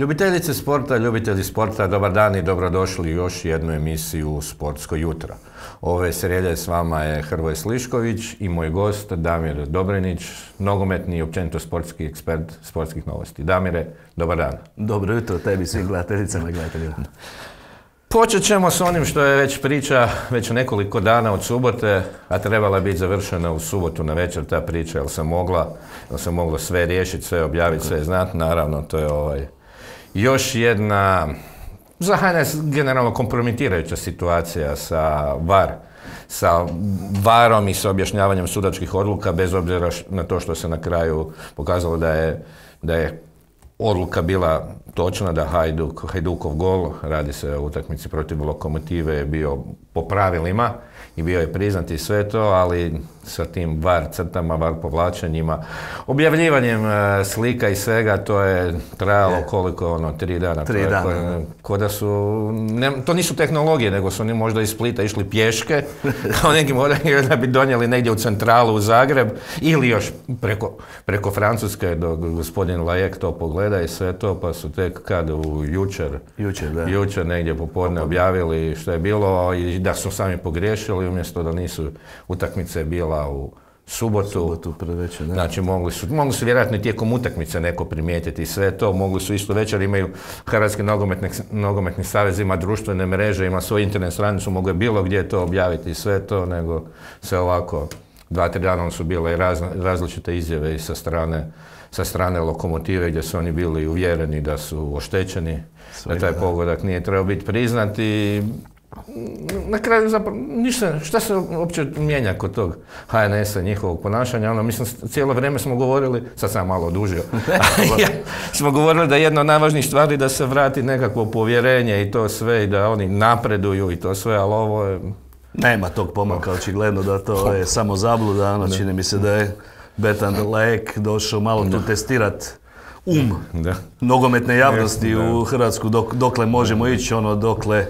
Ljubiteljice sporta, ljubitelji sporta, dobar dan i dobrodošli u još jednu emisiju Sportsko jutro. Ove srijede s vama je Hrvoje Slišković i moj gost Damir Dobrinić, nogometni i općenito sportski ekspert sportskih novosti. Damire, dobar dan. Dobro jutro tebi, svim gledateljicama i gledateljima. Počet ćemo s onim što je već priča već nekoliko dana od subote, a trebala je biti završena u subotu na večer ta priča, jel se moglo sve riješiti, sve objaviti, sve znati. Naravno, to je još jedna za HNS generalno kompromitirajuća situacija sa VAR-om i sa objašnjavanjem sudačkih odluka, bez obzira na to što se na kraju pokazalo da je odluka bila točna, da Hajdukov gol, radi se o utakmici protiv Lokomotive, je bio po pravilima i bio je priznat i sve to, ali sa tim VAR crtama, VAR povlačenjima, objavljivanjem slika i svega, to je trajalo koliko, 3 dana. 3 dana. Ko su, to nisu tehnologije, nego su oni možda iz Splita išli pješke, kao nekim određenjem da bi donijeli negdje u centralu u Zagreb, ili još preko Francuske, dok gospodin Lajek to pogleda i sve to, pa su tek jučer negdje popodne objavili što je bilo i da su sami pogriješili, umjesto da nisu, utakmica je bila u subotu predvečer, ne? Znači mogli su vjerojatno tijekom utakmice neko primijetiti sve to, mogli su isto večer, imaju Hrvatski nogometni savez, ima društvene mreže, ima svoju internet stranicu, mogu je bilo gdje to objaviti sve to, nego se ovako 2-3 dana su bile različite izjave i sa strane Lokomotive gdje su oni bili uvjereni da su oštećeni, da taj pogodak nije trebao biti priznat i na kraju zapravo ništa, šta se uopće mijenja kod tog HNS-a, njihovog ponašanja, mislim, cijelo vrijeme smo govorili, sad sam malo odužio, smo govorili da je jedna od najvažnijih stvari da se vrati nekakvo povjerenje i to sve i da oni napreduju i to sve, ali ovo je... Nema tog pomaka, očigledno da to je samo zabluda, čini mi se da je Bertrand Lajek došao malo tu testirat nogometne javnosti u Hrvatsku, dokle možemo ići, dokle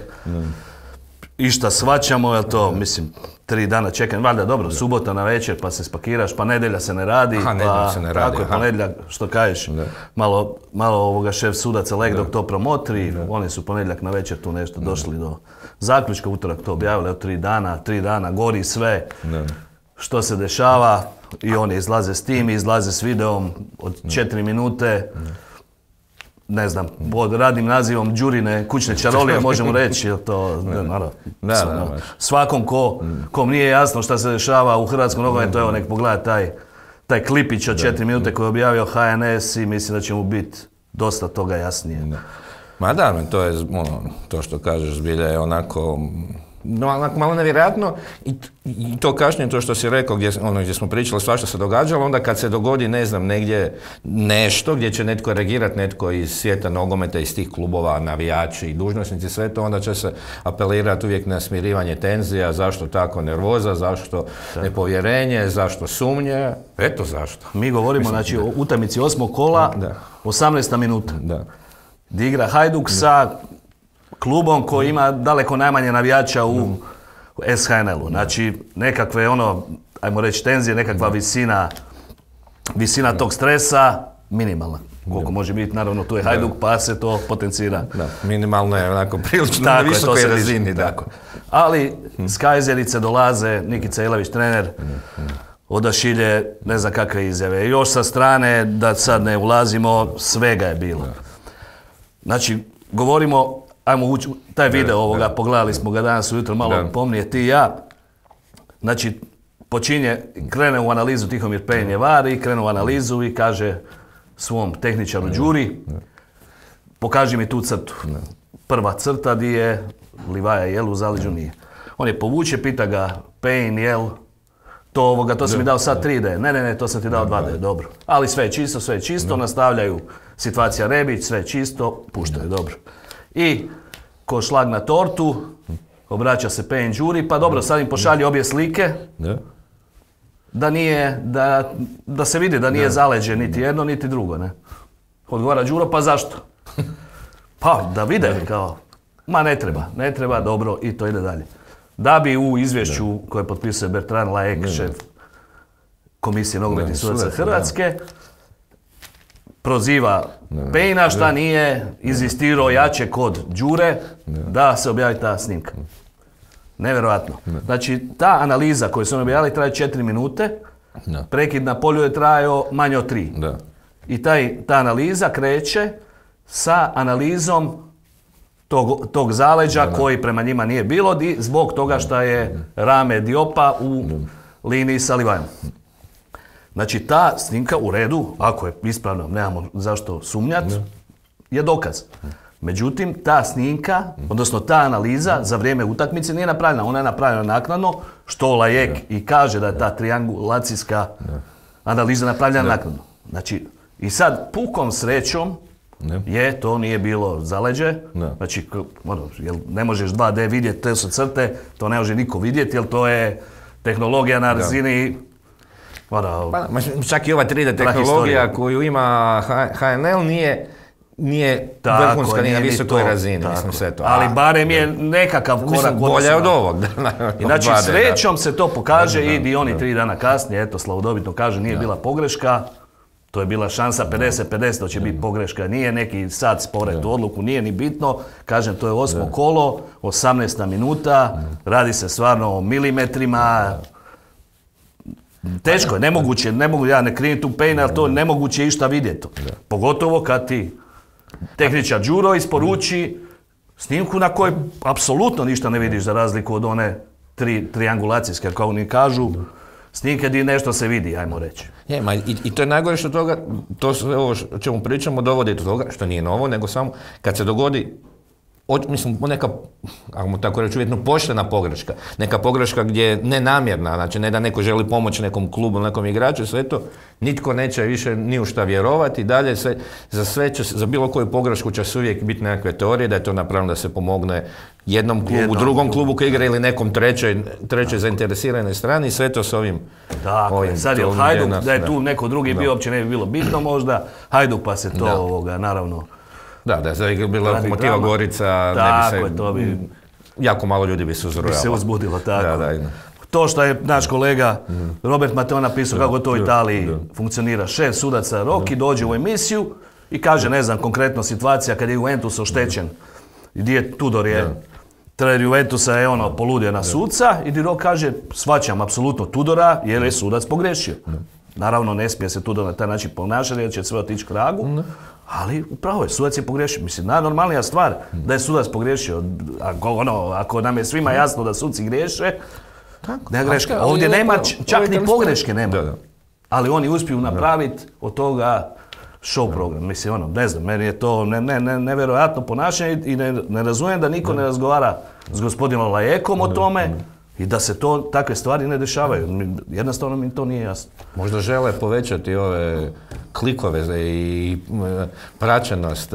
išta shvaćamo, jel to, mislim, 3 dana čekam, valjda dobro, subota na večer pa se spakiraš, pa nedjelja se ne radi, tako je ponedjeljak, što kažeš, malo šef sudaca Lek dok to promotri, oni su ponedjeljak na večer tu nešto došli do zaključka, utorak to objavili, od 3 dana, gori sve, što se dešava i oni izlaze s tim, izlaze s videom od 4 minute, ne znam, pod radnim nazivom Đurine kućne čarolije možemo reći, to naravno. Svakom kom nije jasno šta se dešava u hrvatskom nogometu, evo nek pogleda taj klipić od 4 minute koji je objavio HNS i mislim da će mu biti dosta toga jasnije. Ma da, to je to što kažeš, zbilja je onako malo nevjerojatno i to kašnje, to što si rekao, gdje smo pričali svašta se događalo, onda kad se dogodi, ne znam, negdje nešto gdje će netko reagirati, netko iz svijeta nogometa, iz tih klubova, navijači i dužnosnici, sve to, onda će se apelirati uvijek na smirivanje tenzija, zašto tako nervoza, zašto nepovjerenje, zašto sumnje, eto zašto. Mi govorimo, znači, o utakmici 8. kola, 18. minuta, gdje igra Hajduk sa klubom koji ima daleko najmanje navijača u SHNL-u. Znači, nekakve ajmo reći tenzije, nekakva visina tog stresa, minimalna. Koliko može biti, naravno, tu je Hajduk pa se to potencira. Minimalno je onako prilično na visokoj razini. Ali s Kajzerice dolaze, Nikica Ilavić, trener, odašilje ne znam kakve izjave. Još sa strane, da sad ne ulazimo, svega je bilo. Znači, govorimo, ajmo ući, taj video ovoga, pogledali smo ga danas ujutro, malo pomnije ti i ja. Znači, krene u analizu Tihomir Pejin je VAR i krene u analizu i kaže svom tehničaru Đuri, pokaži mi tu crtu. Prva crta di je Livaja, jel u zaleđu nije. On je povuče, pita ga Pejin, jel, to si mi dao sad 3D, ne, to sam ti dao 2D, dobro. Ali sve je čisto, nastavljaju situacija Rebić, sve je čisto, puštaju, dobro. I ko šlag na tortu, obraća se Pejin Đuri, pa dobro, sad im pošalje obje slike, da se vidi da nije zaleđe niti jedno, niti drugo, ne. Odgovara Đuro, pa zašto? Pa da vide, kao, ma ne treba, dobro, i to ide dalje. Da bi u izvješću koje potpisuje Bertrand Lajek, šef Komisije nogometnih sudaca Hrvatske, proziva Pejna, šta nije inzistirao jače kod Đure da se objavi ta snimka. Nevjerojatno. Znači, ta analiza koju su oni objavili traje 4 minute, prekid na polju je trajao manje od 3. I ta analiza kreće sa analizom tog zaleđa koji prema njima nije bilo zbog toga što je rame Diopa u liniji sa Livajom. Znači, ta snimka u redu, ako je ispravno, nemamo zašto sumnjati, je dokaz. Međutim, ta snimka, odnosno ta analiza za vrijeme utakmice nije napravljena. Ona je napravljena naknadno, što Lajek i kaže da je ta triangulacijska analiza napravljena naknadno. Znači, i sad pukom srećom to nije bilo zaleđe. Znači, ne možeš 2D vidjeti, te su crte, to ne može niko vidjeti, jer to je tehnologija na razini... Čak i ova 3D tehnologija koju ima HNL nije vrhunska, nije na visokoj razini, mislim sve to. Ali barem je nekakav korak. Bolje od ovog. Znači, srećom se to pokaže i oni 3 dana kasnije, eto, slavodobitno kaže, nije bila pogreška. To je bila šansa 50-50, to će biti pogreška. Nije neki sad spored u odluku, nije ni bitno. Kažem, to je 8. kolo, 18. minuta, radi se stvarno o milimetrima. Teško je, nemoguće, ja ne krivim tu Pejna, ali to nemoguće išta vidjeti. Pogotovo kad ti tehničar Đuro isporuči snimku na kojoj apsolutno ništa ne vidiš za razliku od one triangulacijske, kao oni kažu, snimke gdje nešto se vidi, ajmo reći. I to je najgore što toga, to ovo o čemu pričamo dovodi do toga, što nije novo, nego samo kad se dogodi mislim, neka, ako tako reći, uvjetno poštena pogreška. Neka pogreška gdje je nenamjerna, znači ne da neko želi pomoći nekom klubu, nekom igraču, sve to, nitko neće više ni u šta vjerovati. Dalje, za bilo koju pogrešku će se uvijek biti nekakve teorije da je to napravljeno da se pomogne jednom klubu, drugom klubu koji igra ili nekom trećoj zainteresiranoj strani i sve to s ovim... Tako, sad je Hajduk, da je tu neko drugi bio, uopće ne bi bilo bitno možda, Hajduk pa se to, naravno... Da je bila Lokomotiva Gorica, to bi... Jako malo ljudi bi se uzrujalo. Bi se uzbudilo, tako. To što je naš kolega Robert Mateo napisao kako to u Italiji funkcionira. 6 sudaca Roki dođe u emisiju i kaže, ne znam, konkretno situacija kad je Juventus oštećen. Gdje je Tudor trener Juventusa je poludio na suca i Di Rok kaže, shvaćam apsolutno Tudora jer je sudac pogriješio. Naravno, ne smije se Tudor na taj način ponašati jer će sve otići kragu. Ali upravo je, sudac je pogriješio. Mislim, najnormalnija stvar da je sudac pogriješio. Ako nam je svima jasno da suci griješe, nema greške. Ovdje nema, čak ni pogreške nema. Ali oni uspiju napraviti od toga show program. Mislim, ne znam, meni je to nevjerojatno ponašanje i ne razumijem da niko ne razgovara s gospodinom Lajekom o tome i da se takve stvari ne dešavaju. Jednostavno mi to nije jasno. Možda žele povećati ove klikove i praćenost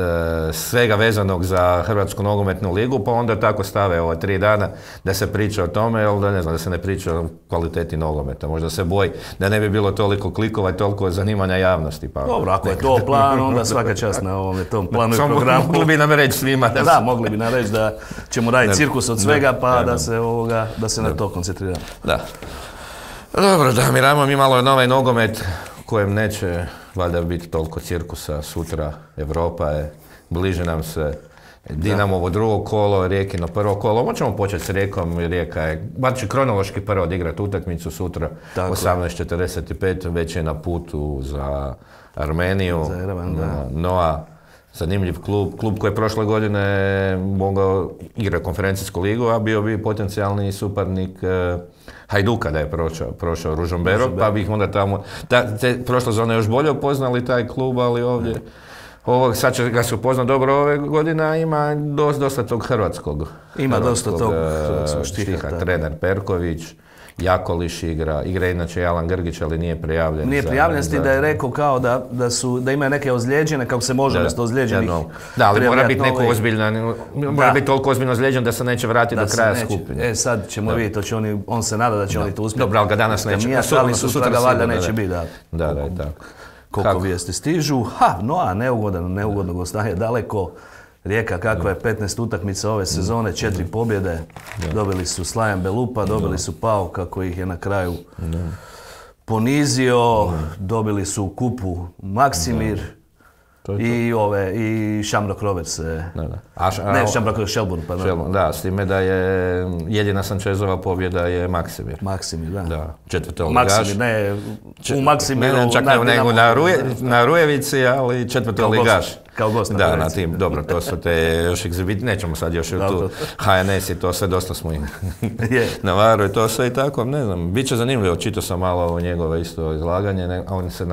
svega vezanog za Hrvatsku nogometnu ligu, pa onda tako stave 3 dana da se priča o tome, ili da ne znam, da se ne priča o kvaliteti nogometa. Možda se boji da ne bi bilo toliko klikova i toliko zanimanja javnosti. Pa dobro, ako je to plan, onda svaka čast na tom planu i programu. Mogli bi nam reći svima. Da, mogli bi nam reći da ćemo raditi cirkus od svega, pa da se na to koncentriramo. Da. Dobro, Damir, ajmo mi malo na ovaj nogomet kojem neće valjda biti toliko cirkusa sutra. Europa je, bliže nam se Dinamovo drugo kolo, Rijekino prvo kolo. Možemo početi s Rijekom, Rijeka je, bar će kronološki prvo odigrati utakmicu sutra, 18:45, već je na putu za Armeniju. Za Erevan, Noa, zanimljiv klub koji je prošle godine mogao igrati konferencijsku ligu, a bio bi potencijalni suparnik Hajduka da je prošao Ružomberok, pa bih onda tamo, prošle zone još bolje upoznali taj klub, ali ovdje, sad će ga se upoznati dobro ove godine, a ima dosta tog hrvatskog štiha, trener Perković, Jakoliš igra inače Alan Grgić, ali nije prijavljen. Nije prijavljen s tim da je rekao kao da ima neke ozlijeđene, kako se može nešto ozlijeđenih. Da, ali mora biti neko ozbiljno, mora biti toliko ozbiljno ozlijeđen da se neće vratiti do kraja skupine. Sad ćemo vidjeti, on se nada da će oni to uspjeti. Dobro, ali ga danas neće. Ali sutra ga valjda neće biti, da. Koliko vijesti stižu. Noa, neugodno gostanje, daleko. Rijeka, kakva je 15 utakmica ove sezone, 4 pobjede, dobili su Slajan Belupa, dobili su Pau kako ih je na kraju ponizio, dobili su u kupu Maksimir, I Shamrock Rovers. Shamrock Rovers, Shelbourne. Da, s time da je jedina Sanchezova pobjeda je Maksimir. Maksimir, da. Četvrtoligaš. U Maksimiru. Ne čak nego na Rujevici, ali četvrtoligaš. Kao gost na Rujevici. Da, na tim, dobro, to su te još egzibiti, nećemo sad još tu HNS i to sve, dosta smo im Navaru i to sve i tako, ne znam, bit će zanimljivo, čitao sam malo o njegove isto izlaganje, on se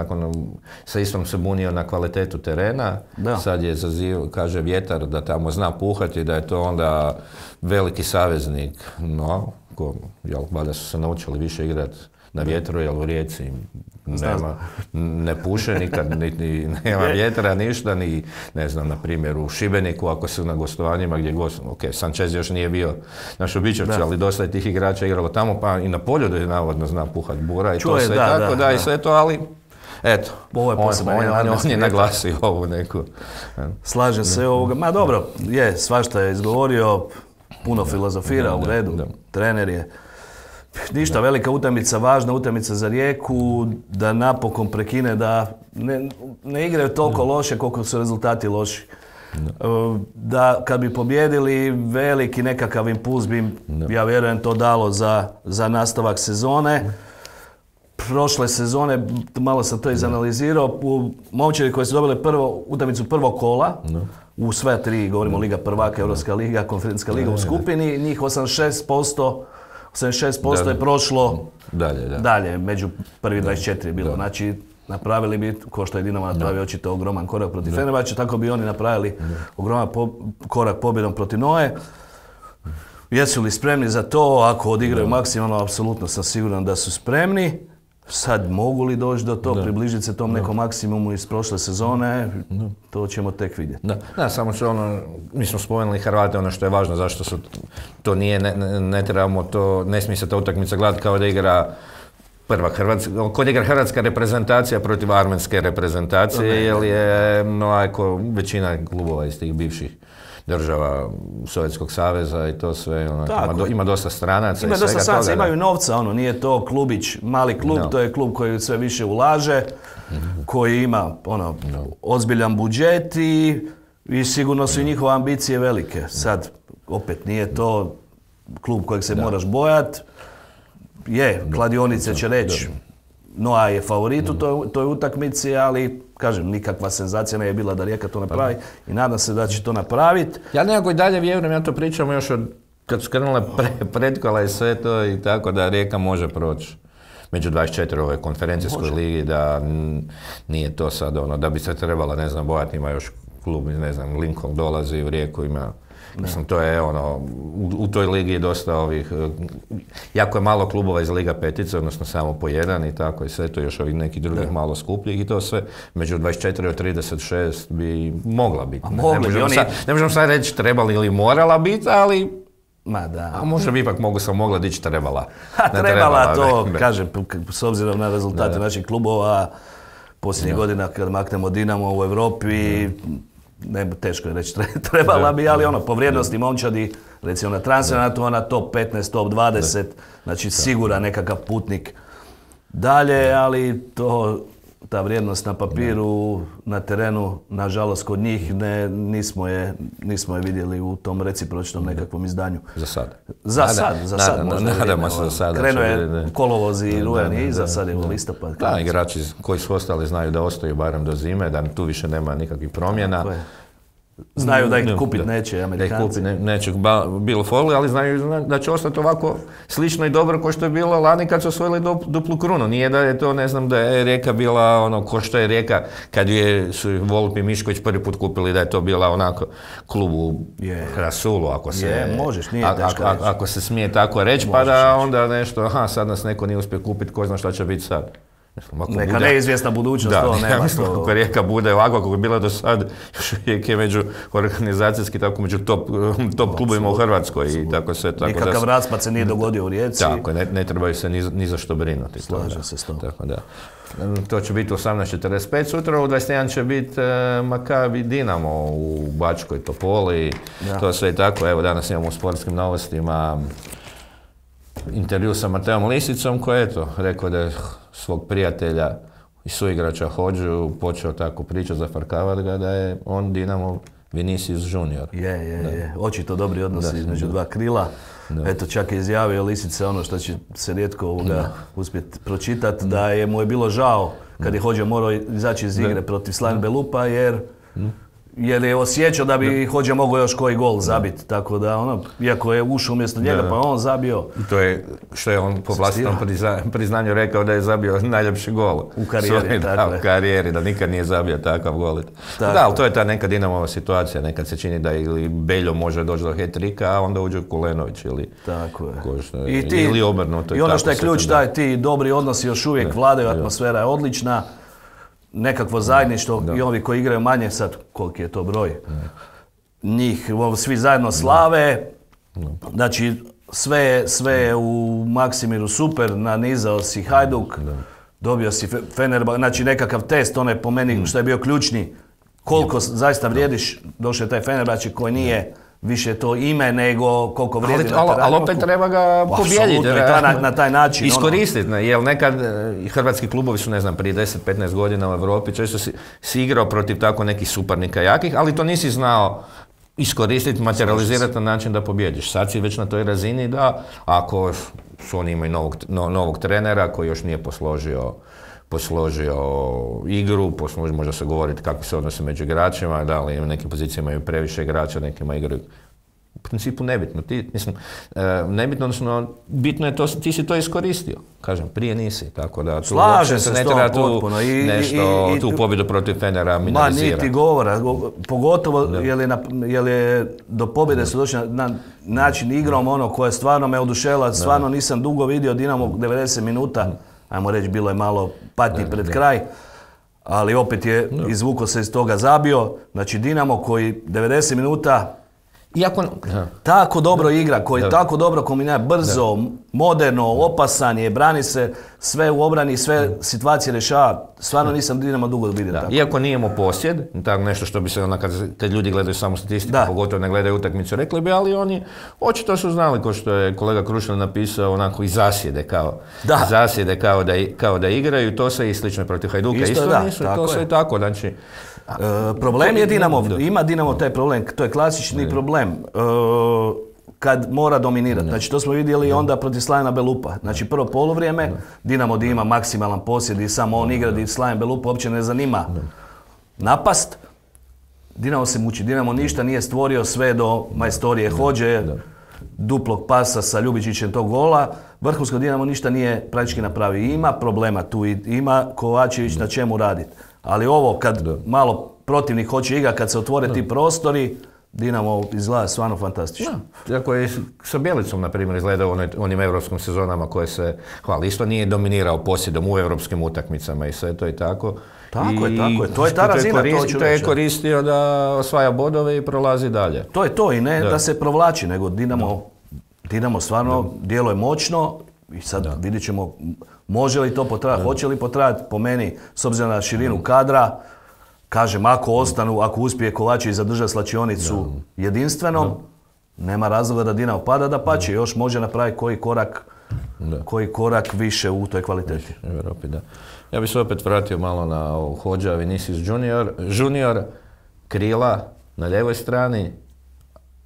sa istom se bunio na kvalitetu terena, sad je kaže vjetar da tamo zna puhati, da je to onda veliki saveznik, no, valjda su se naučili više igrati na vjetru, jer u Rijeci ne puše nikad, niti nema vjetra, ništa, ni, ne znam, na primjer u Šibeniku, ako su na gostovanjima gdje Sanchez još nije bio naš Običevci, ali dosta je tih igrača igralo tamo, pa i na polju da je navodno zna puhat bura i to sve tako, i sve to, ali eto, on je naglasio ovu neku. Slažem se ovoga, ma dobro, svašta je izgovorio, puno filozofira, u redu, trener je. Ništa, velika utakmica, važna utakmica za Rijeku, da napokon prekine, da ne igraju toliko loše koliko su rezultati loši. Da kad bi pobjedili, veliki nekakav impuls bi, ja vjerujem, to dalo za nastavak sezone. Prošle sezone, malo sam to izanalizirao, momčari koji su dobili utakmicu prvog kola, u sve tri, govorimo Liga prvaka, Europska liga, Konferencijska liga u skupini, njih 86% je prošlo dalje, među prvi 24 je bilo. Znači, napravili bi, ko što je Dinamo napravio očito ogroman korak protiv Fenerbahče, tako bi oni napravili ogroman korak pobjedom protiv Noe. Jesu li spremni za to? Ako odigraju maksimalno, apsolutno sam siguran da su spremni. Sad mogu li doći do to, približiti se tom nekom maksimumu iz prošle sezone, to ćemo tek vidjeti. Da, samo što mi smo spomenuli Hrvate, ono što je važno, zašto su, to nije, ne trebamo to, ne smije se ta utakmica gledati kao da igra kod igra hrvatska reprezentacija protiv armenske reprezentacije, jer je većina klubova iz tih bivših država Sovjetskog saveza i to sve, ima dosta stranaca i svega toga. Imaju novca, nije to klubić, mali klub, to je klub koji sve više ulaže, koji ima ozbiljan budžet i sigurno su i njihove ambicije velike. Sad, opet nije to klub kojeg se moraš bojati. Kladionice će reći, Noa je favorit u toj utakmici, ali kažem, nikakva senzacija ne je bila da Rijeka to napravi i nadam se da će to napraviti. Ja nekako i dalje vjerujem, ja to pričamo još od kad su krenule predkola i sve to i tako da Rijeka može proći među 24 ove konferencijskoj ligi, da nije to sad da bi se trebala, ne znam, bojati, ima još klub, ne znam, Lincoln dolazi u Rijeku, ima. Mislim, to je u toj ligi je dosta ovih, jako je malo klubova iz Liga petice, odnosno samo po jedan i tako i sve to, još ovih nekih drugih malo skupljih i to sve, među 24 i 36 bi mogla biti. Ne možemo sad reći trebali ili morala biti, ali a možda bi ipak mogla dići trebala. Trebala to, kažem, s obzirom na rezultate naših klubova, posljednjih godina kad maknemo Dinamo u Europi, teško je reći trebala bi, ali po vrijednosti momčadi, recimo na transferatu, ona top 15, top 20, znači siguran nekakav putnik dalje, ali ta vrijednost na papiru, na terenu, nažalost kod njih nismo je vidjeli u tom recipročnom nekakvom izdanju. Za sad. Za sad. Nadamo se za sad. Krenuo je kolovoz i rujan i za sad je u listopad. Da, igrači koji su ostali znaju da ostaju barem do zime, da tu više nema nikakvih promjena. Znaju da ih kupiti neće Amerikanci. Da ih kupiti neće bilo Foley, ali znaju da će ostati ovako slično i dobro kao što je bilo lani kad su osvojili duplu krunu. Nije da je to, ne znam, da je Rijeka bila ko što je Rijeka kad su Volpi i Mišković prvi put kupili, da je to bila onako klub u Rasulu, ako se smije tako reći, pa da onda nešto, sad nas neko nije uspio kupiti, ko zna šta će biti sad. Neka neizvjesna budućnost, to nema. Ako Rijeka bude ovako kako je bila do sad, još uvijek je među organizacijski, tako među top klubovima u Hrvatskoj. I tako sve. Nikakav raspad se nije dogodio u Rijeci. Tako, ne trebaju se ni za što brinuti. Slažem se s tom. To će biti u 18:45 sutra, u 21 će biti Makabi Dinamo u Bačkoj Topoli. To sve i tako. Evo, danas imamo u sportskim novostima intervju sa Mateom Lisicom koji je rekao da je svog prijatelja suigrača Hodžu počeo tako pričati, zafrkavati ga da je on Dinamo Vinicius Junior. Je. Očito dobri odnosi između dva krila. Eto, čak je izjavio Lisica ono što će se rijetko uspjeti pročitati, da je mu je bilo žao kad je Hodža morao izaći iz igre protiv Slaven Belupa jer je osjećao da bi Hodža mogao još koji gol zabiti, tako da iako je ušao umjesto njega pa on zabio. To je što je on po vlastitom priznanju rekao da je zabio najljepši gol u karijeri. U karijeri, da nikad nije zabio takav gol. Da, ali to je ta neka Dinamova situacija, nekad se čini da ili Beljo može doći do hat-trika, a onda uđe Kulenović ili ili obrnuto. I ono što je ključ, ti dobri odnosi još uvijek vladaju, atmosfera je odlična. Nekakvo zajedništvo i ovi koji igraju manje, sad koliki je to broj, njih svi zajedno slave, znači sve je u Maksimiru super, nanizao si Hajduk, dobio si Fenerbahče, znači nekakav test, onaj po meni što je bio ključni, koliko zaista vrijediš, došao je taj Fenerbahče koji nije više to ime, nego koliko vrijedi na terenu. Ali opet treba ga pobijediti. Na taj način. Iskoristiti, jer nekad hrvatski klubovi su, ne znam, prije 10-15 godina u Europi, često si igrao protiv tako nekih suparnika jakih, ali to nisi znao iskoristiti, materializirati na način da pobjediš. Sad si već na toj razini da, ako oni imaju novog trenera koji još nije posložio igru, možda se govoriti kako se odnose među igračima, da li u nekim pozicijama imaju previše igrača, nekima igraju. U principu nebitno. Nebitno, odnosno bitno je to, ti si to iskoristio. Kažem, prije nisi, tako da tu slažem se ne treba tu nešto, tu pobjedu protiv Fenera minimalizira. Ma niti govora, pogotovo jer je do pobjede su došli na način igrom koje stvarno me oduševila, stvarno nisam dugo vidio Dinamo 90 minuta, ajmo reći, bilo je malo patnji pred kraj, ali opet je izvukao se iz toga, zabio. Znači Dinamo koji 90 minuta tako dobro igra, koji tako dobro kombinira, brzo, moderno, opasan je, brani se, sve u obrani, sve situacije rješava. Stvarno nisam Dinamo dugo vidio tako. Iako nijemo posjed, tako nešto što bi se kad ljudi gledaju samo statistiku, pogotovo ne gledaju utakmicu, rekli bi, ali oni očito su znali, kao što je kolega Krušan napisao, onako i zasjede kao da igraju, to se i slično protiv Hajduka. Isto nisu, to se i tako, znači. Problem je Dinamo, ima Dinamo taj problem, to je klasični problem kad mora dominirati. Znači to smo vidjeli onda protiv Slavena Belupa. Znači prvo poluvrijeme, Dinamo gdje ima maksimalan posjed i samo on igra, gdje Slaven Belupa uopće ne zanima napast. Dinamo se muči, Dinamo ništa nije stvorio sve do majstorije Hodže, duplog pasa sa Ljubičićem tog gola. Vrhunsko Dinamo ništa nije praktički napravio. Ima problema tu, ima Kovačević na čemu raditi. Ali ovo kad malo protivnik hoće igrati, kad se otvore ti prostori, Dinamo izgleda stvarno fantastično. Tako je sa Bjelicom, na primjer, izgleda u onim europskim sezonama koje se hvali. Isto nije dominirao posjedom u europskim utakmicama i sve to i tako. Tako je. To je ta razina. To je koristio da osvaja bodove i prolazi dalje. To je to i ne da se provlači, nego Dinamo stvarno djeluje moćno i sad vidjet ćemo može li to potrajati, hoće li potrajati, po meni, s obzirom na širinu kadra. Kažem, ako uspije Kovačević zadržati slačionicu jedinstveno, nema razloga da Dinamo pada, da pače, još može napraviti koji korak više u toj kvaliteti. Ja bih se opet vratio malo na Hodža Vinicius Junior, krila na lijevoj strani,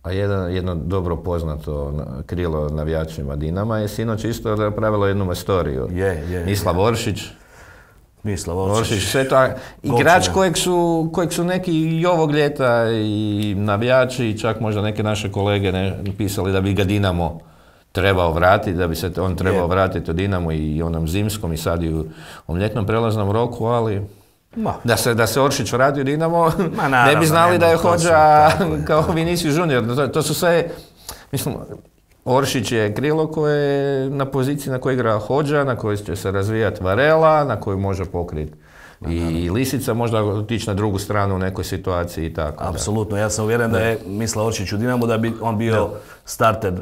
a jedno dobro poznato krilo navijačima Dinama je sinoć isto napravilo jednu mastoriju. Mislav Oršić. Sve to, igrač kojeg su neki i ovog ljeta i navijači i čak možda neke naše kolege pisali da bi ga Dinamo trebao vratiti, da bi se on trebao vratiti u Dinamo i onom zimskom i sad i u ovom ljetnom prelaznom roku, ali da se Oršić vrati u Dinamo, ne bi znali da je Hodža kao Vinicius Junior. To su sve, mislim, Oršić je krilo koje je na poziciji na kojoj igra Hodža, na kojoj će se razvijati Varela, na koju može pokriti i Lisica, možda otići na drugu stranu u nekoj situaciji i tako. Apsolutno, ja sam uvjeren da je mislio Oršić u Dinamu da bi on bio starter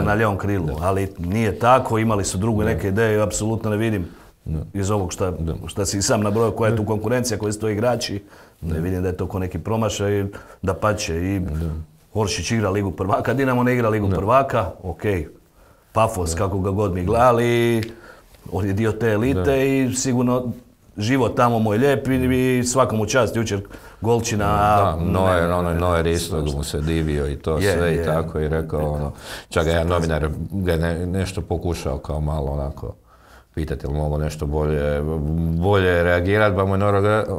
na lijevom krilu, ali nije tako, imali su druge neke ideje i apsolutno ne vidim iz ovog šta si sam nabrojao, koja je tu konkurencija, koji su to igrači, ne vidim da je to ko neki promašaj, da pače i Oršić igra Ligu prvaka, Dinamo ne igra Ligu prvaka, ok, pafos kako ga god mi gledali, on je dio te elite i sigurno život tamo mu je lijep i svakom u čast jučer golčina. Da, Neuer isto mu se divio i to sve i tako i rekao, čak ga jedan novinar ga nešto pokušao kao malo onako pitati ili mogu nešto bolje reagirati, pa mu je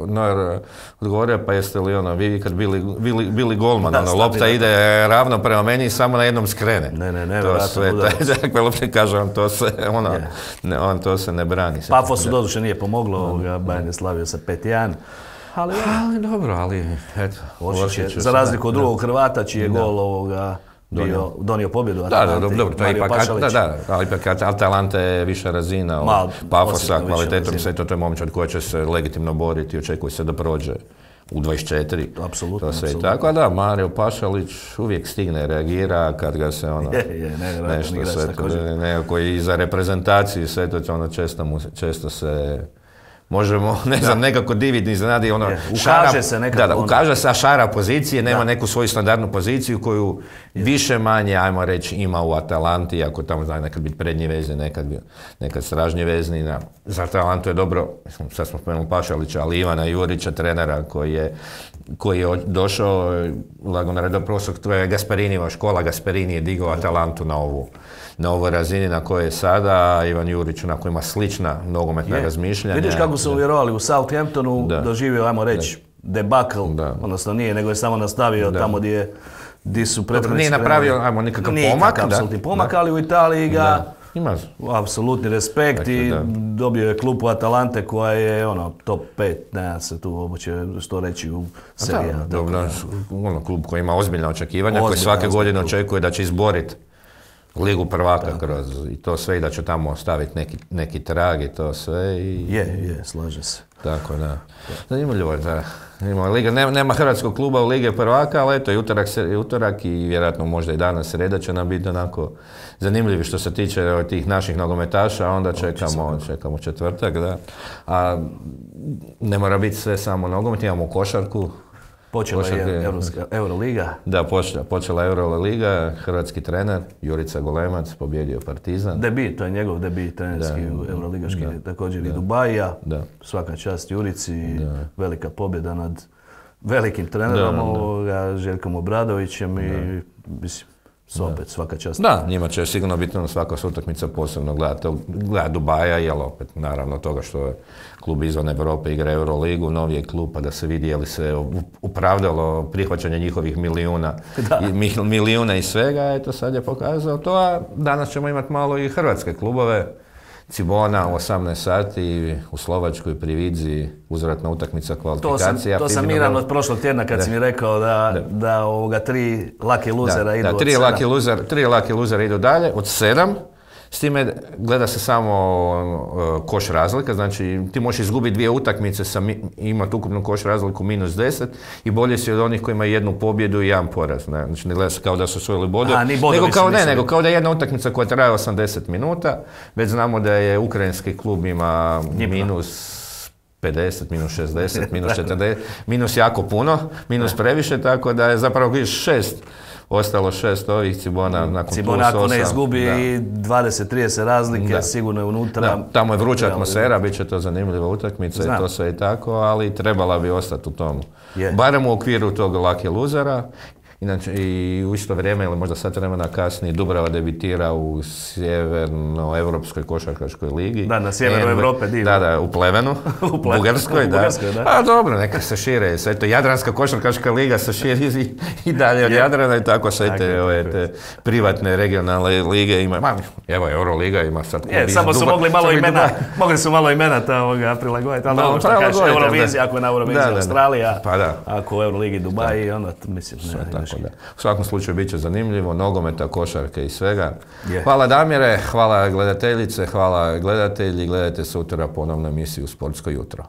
Neuer odgovorio, pa jeste li vi kad bili golman, lopta ide ravno prema meni i samo na jednom skrene. Ne, to sve, dakle, kaže on to se ne brani. Pafosu doduše nije pomoglo, Bayern je slavio sa 5-1. Ali dobro, ali eto. Za razliku od drugog Hrvata, čiji je gol donio pobjedu. Dobro, to je ipak, ali ipak Atalanta je viša razina Pafosa, kvalitetom sve to je momčad koja će se legitimno boriti, očekuje se da prođe u 24. Apsolutno. To sve i tako, a da, Mario Pašalić uvijek stigne, reagira kad ga se nešto sve nekako i za reprezentaciju sve to često se možemo, nekako diviti, iznenadi, ukaže se nekako. Ukaže se, a šara pozicije, nema neku svoju standardnu poziciju koju više manje, ajmo reći, ima u Atalanti, ako tamo zna nekad biti prednji vezni, nekad stražnji vezni. Za Atalantu je dobro, sad smo spomenuli Pašalića, ali Ivana Jurića, trenera koji je došao, lagano redo prosok, to je Gasparinijeva škola, Gasparini je digao Atalantu na ovoj razini na kojoj je sada, Ivan Jurić onako ima slična nogometna razmišljanja. Vidiš kako su uvjerovali u Southamptonu, doživio, ajmo reći, debakl, odnosno nije, nego je samo nastavio tamo gdje su prethodnici. Nije napravio, ajmo, nikakav pomak. Apsolutni pomak, ali u Italiji ga apsolutni respekt i dobio je klub u Atalante koja je top 5, nema se tu uopće što reći u seriji. Klub koji ima ozbiljna očekivanja, koji svake godine očekuje da će izboriti Ligu prvaka kroz i to sve i da će tamo ostaviti neki trag i to sve. Je, slaže se. Tako da. Zanimljivo je da Liga, nema hrvatskog kluba u Lige prvaka, ali eto, utorak i vjerojatno možda i danas sreda će nam biti onako zanimljivi što se tiče tih naših nogometaša, a onda čekamo četvrtak, da. A ne mora biti sve samo nogomet, imamo košarku. Počela je Euroliga. Da, počela Euroliga, hrvatski trener Jurica Golemac pobjedio Partizan. Debit, to je njegov debit trenerski euroligaški, također i Dubajija. Svaka čast Jurici, velika pobjeda nad velikim trenerom, Željkom Obradovićem i mislim, opet svaka čast. Da, njima će sigurno biti svaka utakmica posebno gledati Dubaja, jer opet naravno toga što je klub izvan Europe igra Euroligu, novi je klub, pa da se vidi je li se opravdalo prihvaćanje njihovih milijuna i svega, eto sad je pokazao to, a danas ćemo imati malo i hrvatske klubove. Cibona u 18 sati u Slovačkoj pri Vidzi, uzvratna utakmica kvalifikacija. To sam miran od prošlog tjedna kad si mi rekao da tri laki luzera idu od 7. Tri laki luzera idu dalje od 7. S time gleda se samo koš razlika, znači ti možeš izgubiti 2 utakmice, imati ukupnu koš razliku -10 i bolje si od onih koji imaju 1 pobjedu i 1 poraz. Ne? Znači ne gleda se kao da su osvojili bodove, nego kao da je jedna utakmica koja traje 80 minuta. Već znamo da je ukrajinski klub ima -50, -60, -40, minus jako puno, minus previše, tako da je zapravo 6. Ostalo 6 ovih Cibona nakon Cibona ako ne izgubi 20-30 razlike, sigurno je unutra. Tamo je vruća atmosfera, bit će to zanimljiva utakmica i to sve i tako, ali trebala bi ostati u tomu. Barem u okviru tog lake luzera. Inače, i u isto vrijeme, ili možda sat vremena kasnije, Dubrava debitira u sjevernoevropskoj košarkaškoj ligi. Da, na sjeveru Europe, divno. Da, u Plevenu, u Bugarskoj, da. A dobro, neka se šire. Sve to Jadranska košarkaška liga se širi i dalje od Jadrana i tako sve te privatne regionalne lige ima. Evo, Euroliga ima sad. Samo su mogli su malo imena prilagoditi, ali ono što kažeš, Eurovizija, ako je na Euroviziji Australija, ako u Euroligi Dubaji, onda mislim, u svakom slučaju bit će zanimljivo, nogometa, košarke i svega. Hvala Damire, hvala gledateljice, hvala gledatelji, gledajte sutra ponovno emisiju Sportsko jutro.